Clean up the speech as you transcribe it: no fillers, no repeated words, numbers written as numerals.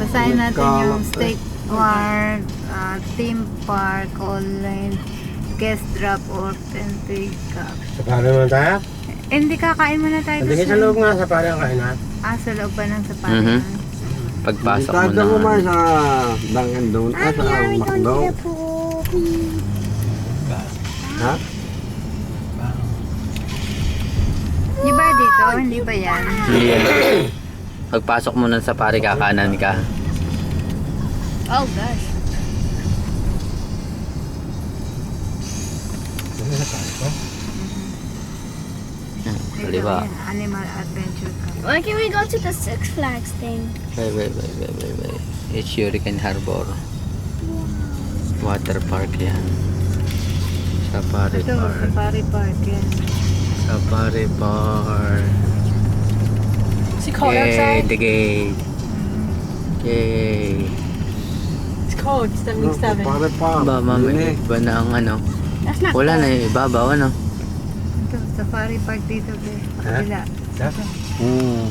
Basahin natin yung State Park, Theme Park, Online, Guest Drop, Authentic. Safari naman tayo? Hindi, kakain muna tayo. Hindi sa loob nga, safari ang kainan. Sa loob pa ng safari. Mhm. Pagpasok mo Kada na. ko man sa Dunkin' Donuts at sa McDo. Ha? Di ba dito? Hindi ba yan? Hindi yan. Pagpasok mo ng safari, kakanan ka. Oh gosh. Kaliwa. Animal Adventure Camp. Why can't we go to the Six Flags thing? Wait. It's Hurricane Harbor. Water park yan. Safari Ito, park. Safari Park yan. Safari park. Is it cold Yay, outside? the gate. Yay. It's cold. It's 77. Pare pa. Ba, mami, iba na ang ano. That's not Wala cold. na, ibabaw ano. Ito, Safari Park dito. Ha? Kabila. Dapat. Hmm.